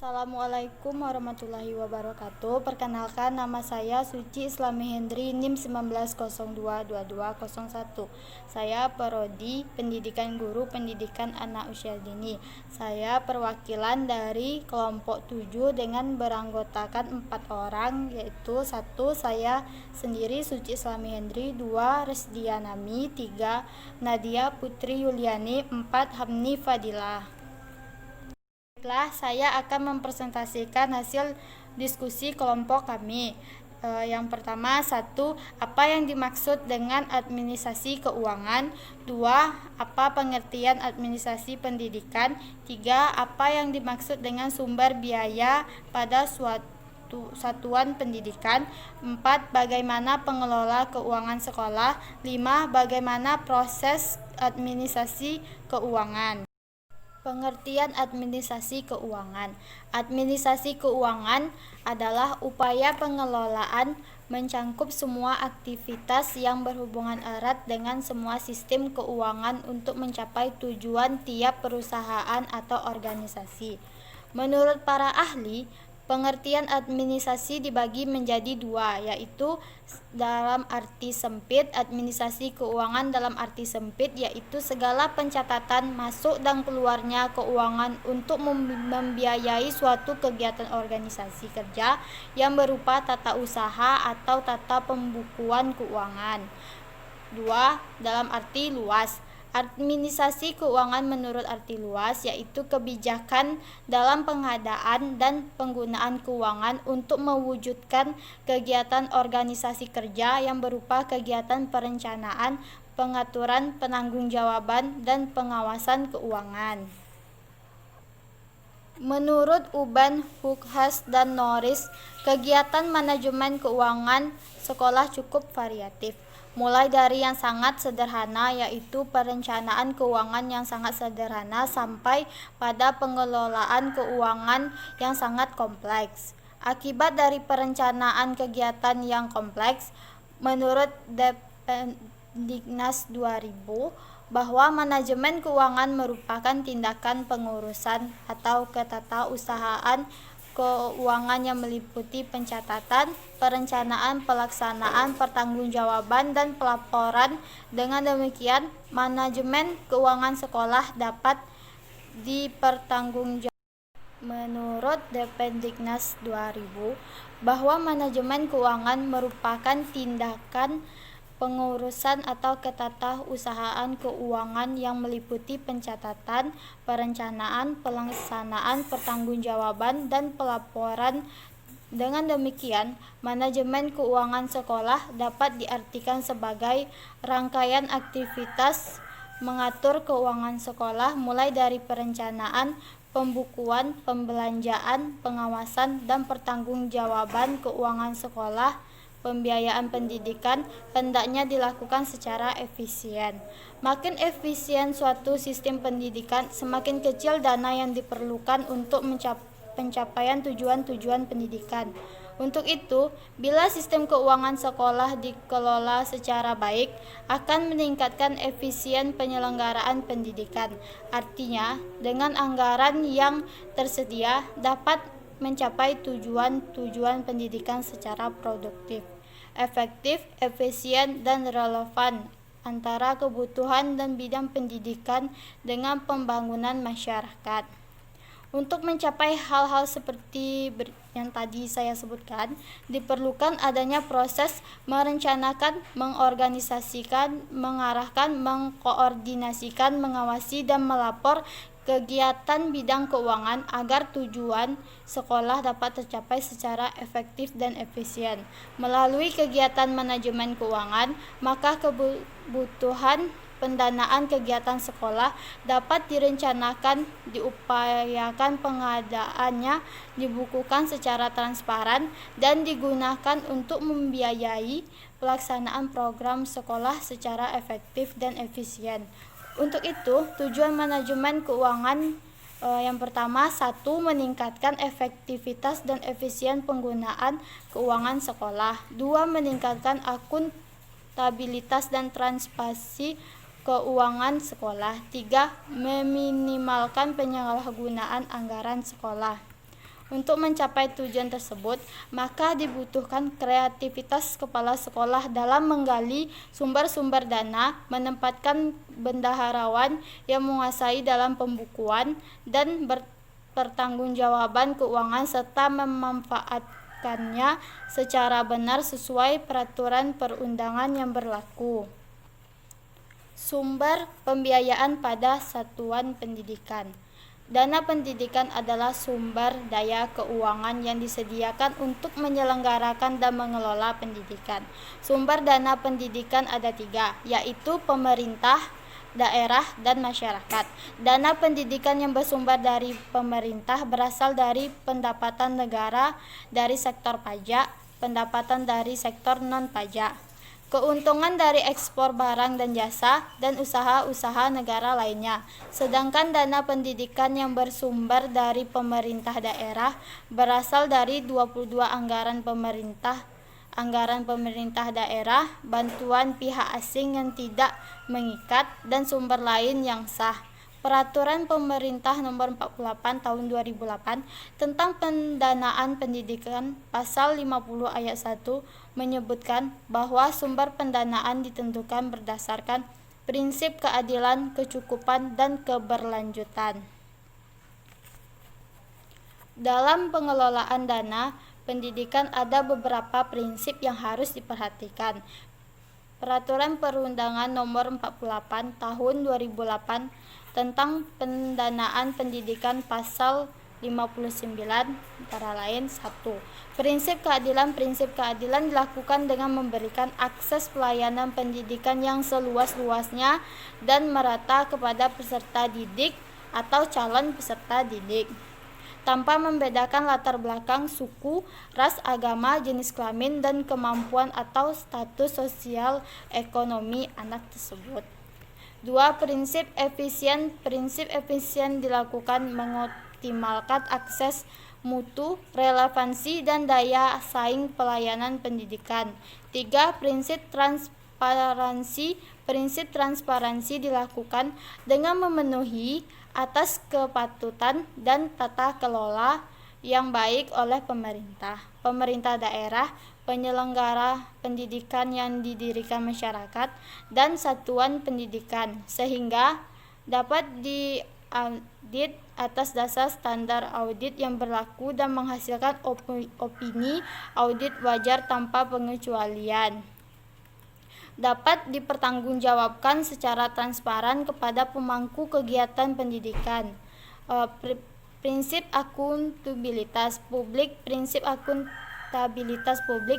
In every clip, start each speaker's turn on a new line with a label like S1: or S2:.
S1: Assalamualaikum warahmatullahi wabarakatuh. Perkenalkan, nama saya Suci Islami Hendri, NIM 19022201. Saya Prodi Pendidikan Guru Pendidikan Anak Usia Dini. Saya perwakilan dari kelompok 7 dengan beranggotakan 4 orang, yaitu 1. Saya sendiri Suci Islami Hendri, 2. Resdianami, 3. Nadia Putri Yuliani, 4. Hamni Fadilah. Baiklah, saya akan mempresentasikan hasil diskusi kelompok kami. Yang pertama, 1. Apa yang dimaksud dengan administrasi keuangan? 2. Apa pengertian administrasi pendidikan? 3. Apa yang dimaksud dengan sumber biaya pada suatu satuan pendidikan? 4. Bagaimana pengelola keuangan sekolah? 5. Bagaimana proses administrasi keuangan? Pengertian administrasi keuangan. Administrasi keuangan adalah upaya pengelolaan mencangkup semua aktivitas yang berhubungan erat dengan semua sistem keuangan untuk mencapai tujuan tiap perusahaan atau organisasi. Menurut para ahli, pengertian administrasi dibagi menjadi 2, yaitu dalam arti sempit. Administrasi keuangan dalam arti sempit yaitu segala pencatatan masuk dan keluarnya keuangan untuk membiayai suatu kegiatan organisasi kerja yang berupa tata usaha atau tata pembukuan keuangan. 2. Dalam arti luas. Administrasi keuangan menurut arti luas yaitu kebijakan dalam pengadaan dan penggunaan keuangan untuk mewujudkan kegiatan organisasi kerja yang berupa kegiatan perencanaan, pengaturan, penanggung-jawaban, dan pengawasan keuangan. Menurut Uban, Hukhas, dan Norris, kegiatan manajemen keuangan sekolah cukup variatif. Mulai dari yang sangat sederhana yaitu perencanaan keuangan yang sangat sederhana sampai pada pengelolaan keuangan yang sangat kompleks. Akibat dari perencanaan kegiatan yang kompleks, menurut Dependiknas 2000, bahwa manajemen keuangan merupakan tindakan pengurusan atau ketatausahaan keuangan yang meliputi pencatatan, perencanaan, pelaksanaan, pertanggungjawaban, dan pelaporan. Dengan demikian, manajemen keuangan sekolah dapat dipertanggungjawabkan. Menurut Dependiknas 2000, bahwa manajemen keuangan merupakan tindakan pengurusan atau ketatausahaan keuangan yang meliputi pencatatan, perencanaan, pelaksanaan, pertanggungjawaban, dan pelaporan. Dengan demikian, manajemen keuangan sekolah dapat diartikan sebagai rangkaian aktivitas mengatur keuangan sekolah mulai dari perencanaan, pembukuan, pembelanjaan, pengawasan, dan pertanggungjawaban keuangan sekolah. Pembiayaan pendidikan hendaknya dilakukan secara efisien. Makin efisien suatu sistem pendidikan, semakin kecil dana yang diperlukan untuk pencapaian tujuan-tujuan pendidikan. Untuk itu, bila sistem keuangan sekolah dikelola secara baik, akan meningkatkan efisien penyelenggaraan pendidikan. Artinya, dengan anggaran yang tersedia dapat mencapai tujuan-tujuan pendidikan secara produktif, efektif, efisien, dan relevan antara kebutuhan dan bidang pendidikan dengan pembangunan masyarakat. Untuk mencapai hal-hal seperti yang tadi saya sebutkan, diperlukan adanya proses merencanakan, mengorganisasikan, mengarahkan, mengkoordinasikan, mengawasi, dan melapor kegiatan bidang keuangan agar tujuan sekolah dapat tercapai secara efektif dan efisien. Melalui kegiatan manajemen keuangan, maka kebutuhan pendanaan kegiatan sekolah dapat direncanakan, diupayakan pengadaannya, dibukukan secara transparan, dan digunakan untuk membiayai pelaksanaan program sekolah secara efektif dan efisien. Untuk itu, tujuan manajemen keuangan yang pertama, 1. Meningkatkan efektivitas dan efisien penggunaan keuangan sekolah. 2. Meningkatkan akuntabilitas dan transparansi keuangan sekolah. 3. Meminimalkan penyalahgunaan anggaran sekolah. Untuk mencapai tujuan tersebut, maka dibutuhkan kreativitas kepala sekolah dalam menggali sumber-sumber dana, menempatkan bendaharawan yang menguasai dalam pembukuan dan berpertanggungjawaban keuangan serta memanfaatkannya secara benar sesuai peraturan perundangan yang berlaku. Sumber pembiayaan pada satuan pendidikan. Dana pendidikan adalah sumber daya keuangan yang disediakan untuk menyelenggarakan dan mengelola pendidikan. Sumber dana pendidikan ada 3, yaitu pemerintah, daerah, dan masyarakat. Dana pendidikan yang bersumber dari pemerintah berasal dari pendapatan negara dari sektor pajak, pendapatan dari sektor non-pajak, keuntungan dari ekspor barang dan jasa, dan usaha-usaha negara lainnya. Sedangkan dana pendidikan yang bersumber dari pemerintah daerah berasal dari 22 anggaran pemerintah daerah, bantuan pihak asing yang tidak mengikat, dan sumber lain yang sah. Peraturan Pemerintah Nomor 48 Tahun 2008 tentang pendanaan pendidikan Pasal 50 Ayat 1 menyebutkan bahwa sumber pendanaan ditentukan berdasarkan prinsip keadilan, kecukupan, dan keberlanjutan. Dalam pengelolaan dana pendidikan ada beberapa prinsip yang harus diperhatikan. Peraturan Perundangan Nomor 48 Tahun 2008 tentang pendanaan pendidikan Pasal 59 antara lain 1. Prinsip keadilan dilakukan dengan memberikan akses pelayanan pendidikan yang seluas-luasnya dan merata kepada peserta didik atau calon peserta didik, tanpa membedakan latar belakang, suku, ras, agama, jenis kelamin, dan kemampuan atau status sosial ekonomi anak tersebut. 2. Prinsip efisien dilakukan mengoptimalkan akses, mutu, relevansi, dan daya saing pelayanan pendidikan. 3. Prinsip transparansi dilakukan dengan memenuhi atas kepatutan dan tata kelola yang baik oleh pemerintah daerah, penyelenggara pendidikan yang didirikan masyarakat, dan satuan pendidikan, sehingga dapat diaudit atas dasar standar audit yang berlaku dan menghasilkan opini audit wajar tanpa pengecualian. Dapat dipertanggungjawabkan secara transparan kepada pemangku kegiatan pendidikan. Prinsip akuntabilitas publik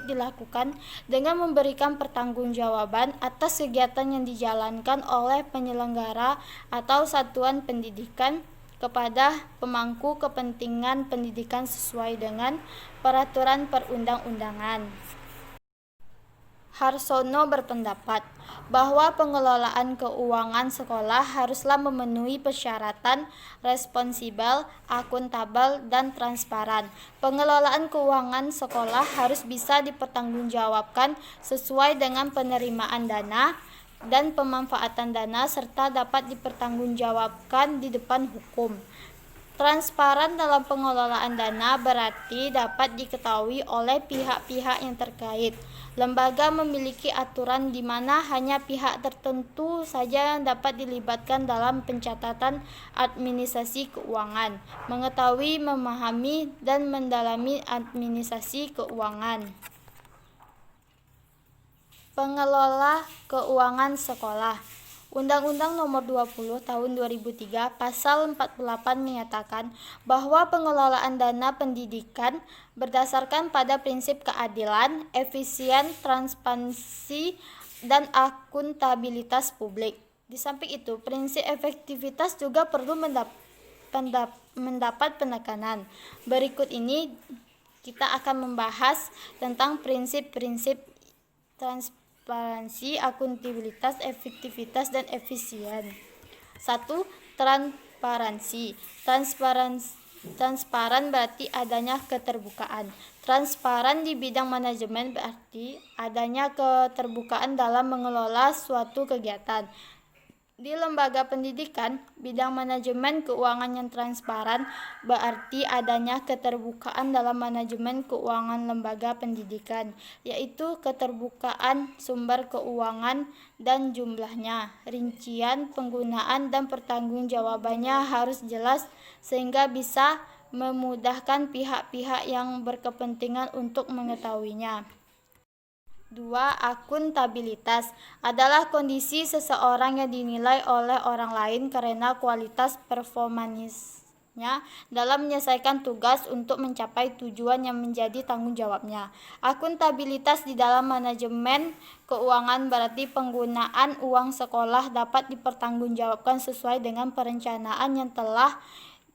S1: dilakukan dengan memberikan pertanggungjawaban atas kegiatan yang dijalankan oleh penyelenggara atau satuan pendidikan kepada pemangku kepentingan pendidikan sesuai dengan peraturan perundang-undangan. Harsono berpendapat bahwa pengelolaan keuangan sekolah haruslah memenuhi persyaratan responsibel, akuntabel, dan transparan. Pengelolaan keuangan sekolah harus bisa dipertanggungjawabkan sesuai dengan penerimaan dana dan pemanfaatan dana serta dapat dipertanggungjawabkan di depan hukum. Transparan dalam pengelolaan dana berarti dapat diketahui oleh pihak-pihak yang terkait. Lembaga memiliki aturan di mana hanya pihak tertentu saja yang dapat dilibatkan dalam pencatatan administrasi keuangan, mengetahui, memahami, dan mendalami administrasi keuangan. Pengelola keuangan sekolah. Undang-Undang Nomor 20 Tahun 2003 Pasal 48 menyatakan bahwa pengelolaan dana pendidikan berdasarkan pada prinsip keadilan, efisien, transparansi, dan akuntabilitas publik. Di samping itu, prinsip efektivitas juga perlu mendapat penekanan. Berikut ini kita akan membahas tentang prinsip-prinsip transparansi, akuntabilitas, efektivitas, dan efisien. 1. Transparansi. Transparan berarti adanya keterbukaan. Transparan di bidang manajemen berarti adanya keterbukaan dalam mengelola suatu kegiatan. Di lembaga pendidikan, bidang manajemen keuangan yang transparan berarti adanya keterbukaan dalam manajemen keuangan lembaga pendidikan, yaitu keterbukaan sumber keuangan dan jumlahnya, rincian penggunaan dan pertanggungjawabannya harus jelas sehingga bisa memudahkan pihak-pihak yang berkepentingan untuk mengetahuinya. 2. Akuntabilitas adalah kondisi seseorang yang dinilai oleh orang lain karena kualitas performanisnya dalam menyelesaikan tugas untuk mencapai tujuan yang menjadi tanggung jawabnya. Akuntabilitas di dalam manajemen keuangan berarti penggunaan uang sekolah dapat dipertanggungjawabkan sesuai dengan perencanaan yang telah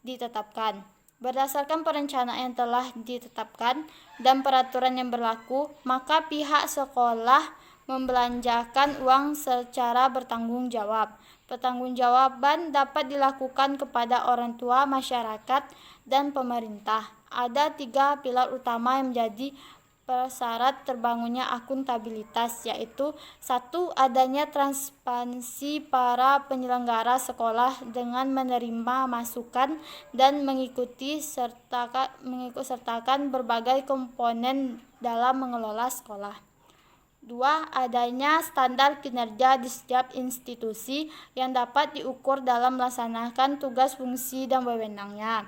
S1: ditetapkan. Berdasarkan perencanaan yang telah ditetapkan dan peraturan yang berlaku, maka pihak sekolah membelanjakan uang secara bertanggung jawab. Pertanggungjawaban dapat dilakukan kepada orang tua, masyarakat, dan pemerintah. Ada 3 pilar utama yang menjadi persyarat terbangunnya akuntabilitas, yaitu 1. Adanya transparansi para penyelenggara sekolah dengan menerima masukan dan mengikuti sertakan berbagai komponen dalam mengelola sekolah. 2. Adanya standar kinerja di setiap institusi yang dapat diukur dalam melaksanakan tugas, fungsi, dan wewenangnya.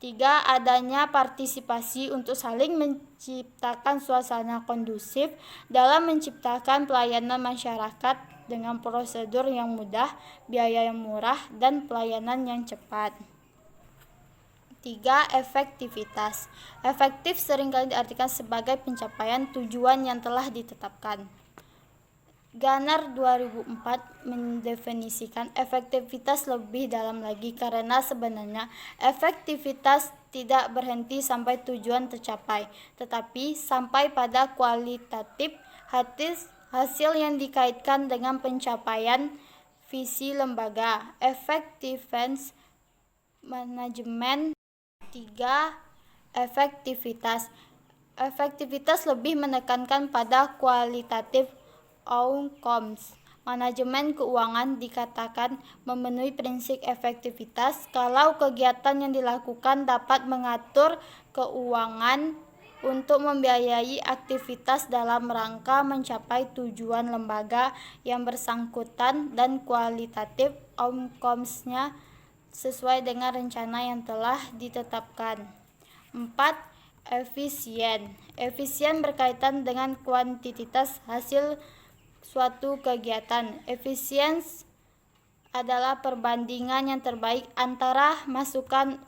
S1: 3. Adanya partisipasi untuk saling menciptakan suasana kondusif dalam menciptakan pelayanan masyarakat dengan prosedur yang mudah, biaya yang murah, dan pelayanan yang cepat. 3. Efektivitas. Efektif seringkali diartikan sebagai pencapaian tujuan yang telah ditetapkan. Gartner 2004 mendefinisikan efektivitas lebih dalam lagi karena sebenarnya efektivitas tidak berhenti sampai tujuan tercapai, tetapi sampai pada kualitatif hasil yang dikaitkan dengan pencapaian visi lembaga. Effectiveness manajemen. 3. Efektivitas. Efektivitas lebih menekankan pada kualitatif outcomes. Manajemen keuangan dikatakan memenuhi prinsip efektivitas kalau kegiatan yang dilakukan dapat mengatur keuangan untuk membiayai aktivitas dalam rangka mencapai tujuan lembaga yang bersangkutan dan kualitatif outcomes-nya sesuai dengan rencana yang telah ditetapkan. 4. Efisien. Efisien berkaitan dengan kuantitas hasil suatu kegiatan. Efisiensi adalah perbandingan yang terbaik antara masukan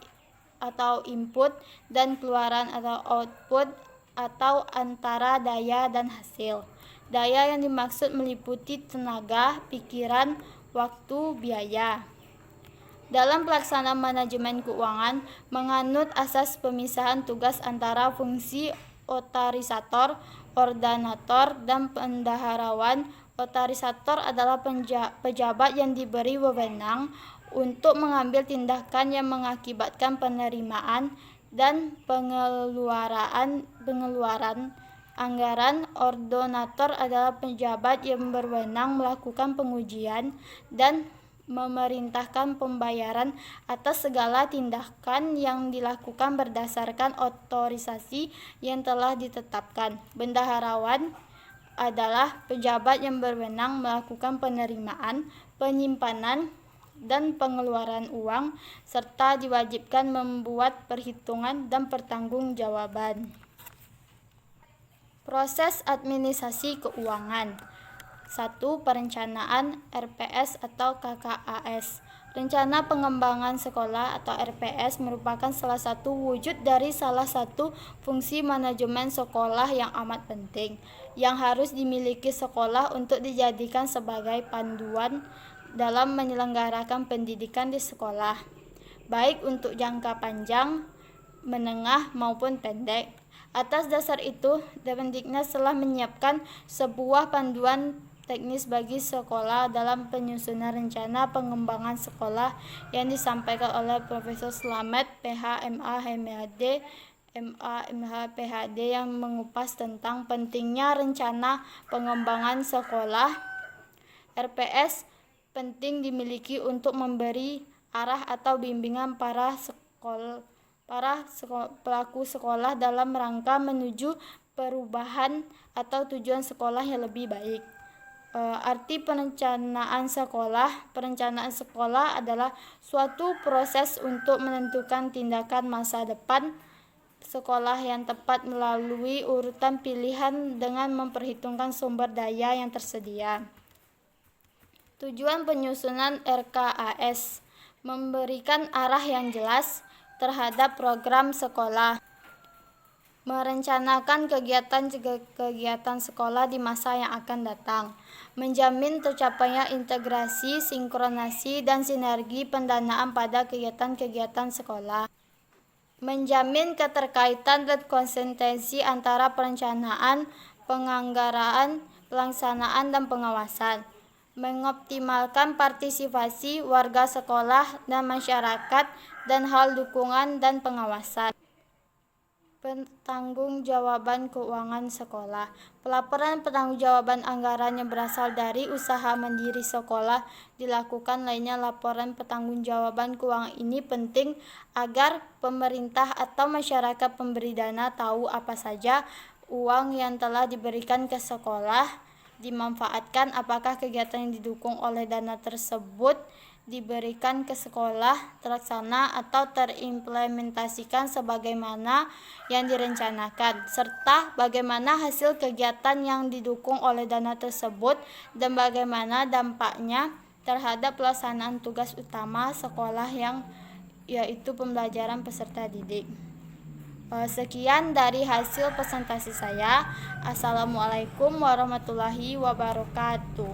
S1: atau input dan keluaran atau output atau antara daya dan hasil. Daya yang dimaksud meliputi tenaga, pikiran, waktu, biaya. Dalam pelaksanaan manajemen keuangan, menganut asas pemisahan tugas antara fungsi otorisator, ordinator, dan pendaharawan. Otorisator adalah pejabat yang diberi wewenang untuk mengambil tindakan yang mengakibatkan penerimaan dan pengeluaran anggaran. Ordinator adalah pejabat yang berwenang melakukan pengujian dan memerintahkan pembayaran atas segala tindakan yang dilakukan berdasarkan otorisasi yang telah ditetapkan. Bendaharawan adalah pejabat yang berwenang melakukan penerimaan, penyimpanan, dan pengeluaran uang, serta diwajibkan membuat perhitungan dan pertanggungjawaban. Proses administrasi keuangan. 1. Perencanaan RPS atau KKAS. Rencana Pengembangan Sekolah atau RPS merupakan salah satu wujud dari salah satu fungsi manajemen sekolah yang amat penting, yang harus dimiliki sekolah untuk dijadikan sebagai panduan dalam menyelenggarakan pendidikan di sekolah, baik untuk jangka panjang, menengah, maupun pendek. Atas dasar itu, Dependiknas telah menyiapkan sebuah panduan teknis bagi sekolah dalam penyusunan rencana pengembangan sekolah yang disampaikan oleh Profesor Slamet, PH, MA, MHD, PhD yang mengupas tentang pentingnya rencana pengembangan sekolah. RPS penting dimiliki untuk memberi arah atau bimbingan pelaku sekolah dalam rangka menuju perubahan atau tujuan sekolah yang lebih baik. Arti perencanaan sekolah. Perencanaan sekolah adalah suatu proses untuk menentukan tindakan masa depan sekolah yang tepat melalui urutan pilihan dengan memperhitungkan sumber daya yang tersedia. Tujuan penyusunan RKAS: memberikan arah yang jelas terhadap program sekolah, merencanakan kegiatan sekolah di masa yang akan datang, menjamin tercapainya integrasi, sinkronasi, dan sinergi pendanaan pada kegiatan-kegiatan sekolah, menjamin keterkaitan dan konsistensi antara perencanaan, penganggaran, pelaksanaan, dan pengawasan, mengoptimalkan partisipasi warga sekolah dan masyarakat dan hal dukungan dan pengawasan. Pertanggungjawaban keuangan sekolah. Pelaporan pertanggungjawaban anggaran yang berasal dari usaha mandiri sekolah dilakukan. Lainnya, laporan pertanggungjawaban keuangan ini penting agar pemerintah atau masyarakat pemberi dana tahu apa saja uang yang telah diberikan ke sekolah dimanfaatkan, apakah kegiatan yang didukung oleh dana tersebut diberikan ke sekolah terlaksana atau terimplementasikan sebagaimana yang direncanakan, serta bagaimana hasil kegiatan yang didukung oleh dana tersebut dan bagaimana dampaknya terhadap pelaksanaan tugas utama sekolah yaitu pembelajaran peserta didik. Sekian dari hasil presentasi saya. Assalamualaikum warahmatullahi wabarakatuh.